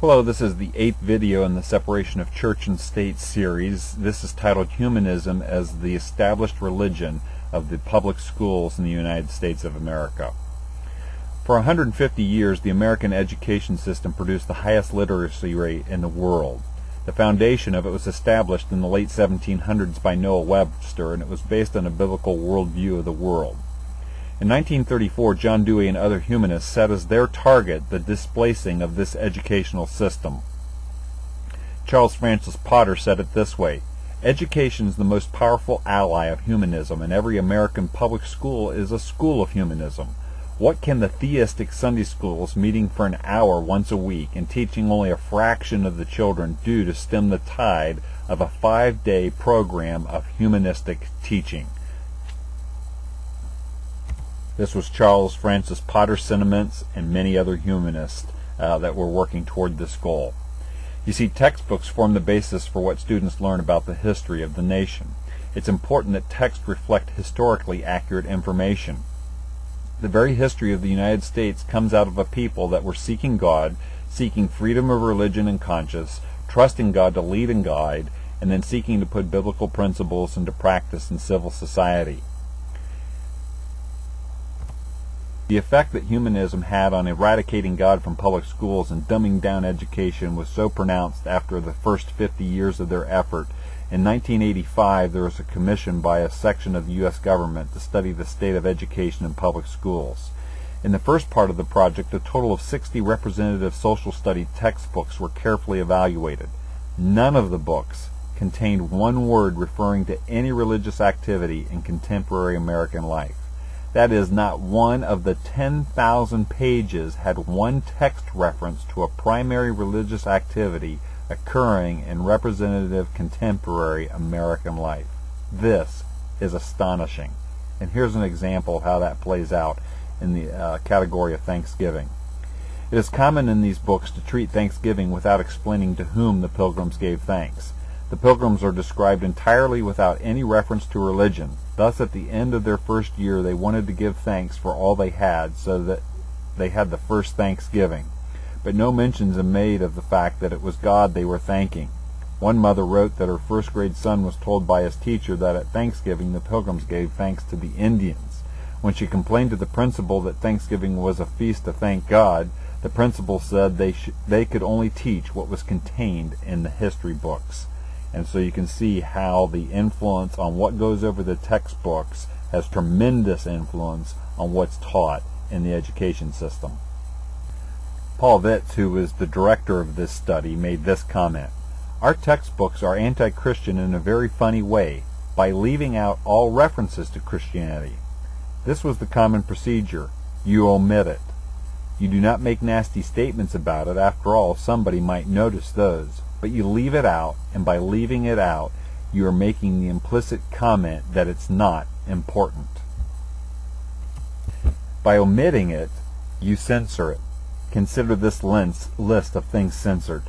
Hello, this is the 8th video in the Separation of Church and State series. This is titled Humanism as the Established Religion of the Public Schools in the United States of America. For 150 years, the American education system produced the highest literacy rate in the world. The foundation of it was established in the late 1700s by Noah Webster, and it was based on a biblical worldview of the world. In 1934, John Dewey and other humanists set as their target the displacing of this educational system. Charles Francis Potter said it this way: "Education is the most powerful ally of humanism, and every American public school is a school of humanism. What can the theistic Sunday schools meeting for an hour once a week and teaching only a fraction of the children do to stem the tide of a 5-day program of humanistic teaching?" This was Charles Francis Potter's sentiments and many other humanists that were working toward this goal. You see, textbooks form the basis for what students learn about the history of the nation. It's important that texts reflect historically accurate information. The very history of the United States comes out of a people that were seeking God, seeking freedom of religion and conscience, trusting God to lead and guide, and then seeking to put biblical principles into practice in civil society. The effect that humanism had on eradicating God from public schools and dumbing down education was so pronounced after the first 50 years of their effort. In 1985, there was a commission by a section of the U.S. government to study the state of education in public schools. In the first part of the project, a total of 60 representative social study textbooks were carefully evaluated. None of the books contained one word referring to any religious activity in contemporary American life. That is, not one of the 10,000 pages had one text reference to a primary religious activity occurring in representative contemporary American life. This is astonishing. And here's an example of how that plays out in the category of Thanksgiving. It is common in these books to treat Thanksgiving without explaining to whom the pilgrims gave thanks. The pilgrims are described entirely without any reference to religion. Thus, at the end of their first year, they wanted to give thanks for all they had, so that they had the first Thanksgiving. But no mentions are made of the fact that it was God they were thanking. One mother wrote that her first-grade son was told by his teacher that at Thanksgiving the pilgrims gave thanks to the Indians. When she complained to the principal that Thanksgiving was a feast to thank God, the principal said they could only teach what was contained in the history books. And so you can see how the influence on what goes over the textbooks has tremendous influence on what's taught in the education system. Paul Vitz, who was the director of this study, made this comment: "Our textbooks are anti-Christian in a very funny way, by leaving out all references to Christianity. This was the common procedure. You omit it. You do not make nasty statements about it. After all, somebody might notice those. But you leave it out, and by leaving it out, you are making the implicit comment that it's not important. By omitting it, you censor it. Consider this list of things censored: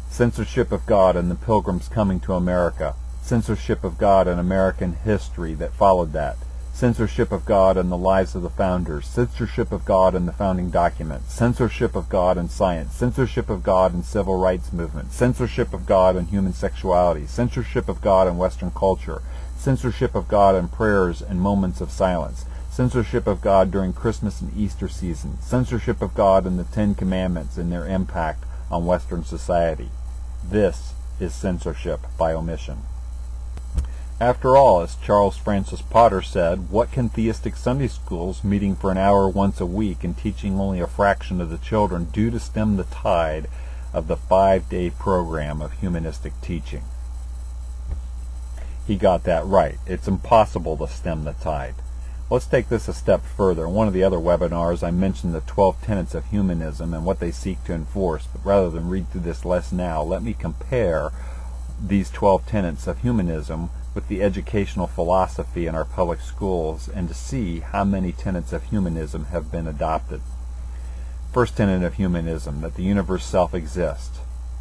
censorship of God and the Pilgrims coming to America, censorship of God and American history that followed that, censorship of God and the lives of the founders, censorship of God and the founding documents, censorship of God and science, censorship of God and civil rights movement, censorship of God and human sexuality, censorship of God and Western culture, censorship of God and prayers and moments of silence, censorship of God during Christmas and Easter season, censorship of God and the Ten Commandments and their impact on Western society. This is censorship by omission." After all, as Charles Francis Potter said, what can theistic Sunday schools meeting for an hour once a week and teaching only a fraction of the children do to stem the tide of the 5-day program of humanistic teaching? He got that right. It's impossible to stem the tide. Let's take this a step further. In one of the other webinars, I mentioned the 12 tenets of humanism and what they seek to enforce. But rather than read through this list now, let me compare these 12 tenets of humanism with the educational philosophy in our public schools and to see how many tenets of humanism have been adopted. First tenet of humanism, that the universe self-exists.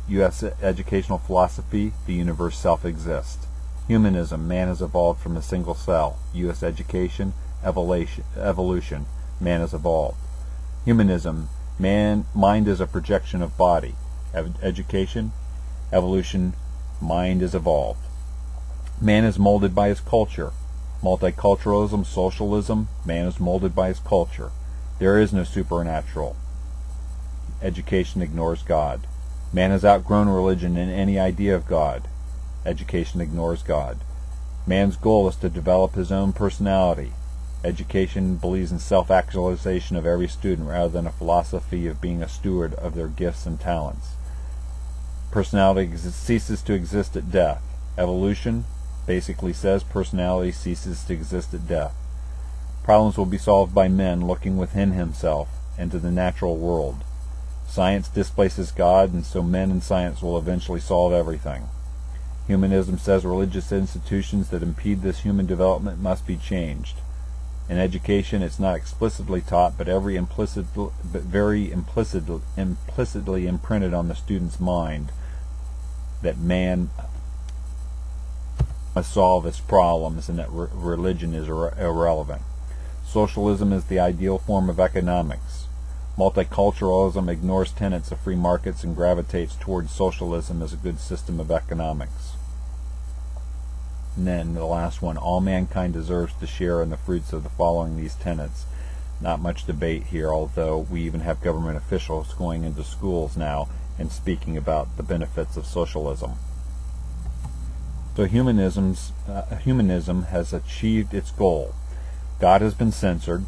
U.S. educational philosophy, the universe self-exists. Humanism, man has evolved from a single cell. U.S. education, evolution, man has evolved. Humanism, mind is a projection of body. Education, evolution, mind is evolved. Man is molded by his culture. Multiculturalism, socialism, man is molded by his culture. There is no supernatural. Education ignores God. Man has outgrown religion and any idea of God. Education ignores God. Man's goal is to develop his own personality. Education believes in self-actualization of every student rather than a philosophy of being a steward of their gifts and talents. Personality ceases to exist at death. Evolution basically says personality ceases to exist at death. Problems will be solved by men looking within himself into the natural world. Science displaces God, and so men and science will eventually solve everything. Humanism says religious institutions that impede this human development must be changed. In education, it's not explicitly taught, but very implicitly imprinted on the student's mind that man must solve its problems and that religion is irrelevant. Socialism is the ideal form of economics. Multiculturalism ignores tenets of free markets and gravitates towards socialism as a good system of economics. And then the last one, all mankind deserves to share in the fruits of the following these tenets. Not much debate here, although we even have government officials going into schools now and speaking about the benefits of socialism. So humanism has achieved its goal. God has been censored.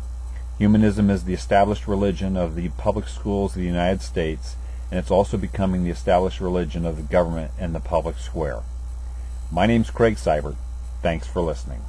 Humanism is the established religion of the public schools of the United States, and it's also becoming the established religion of the government and the public square. My name's Craig Seibert. Thanks for listening.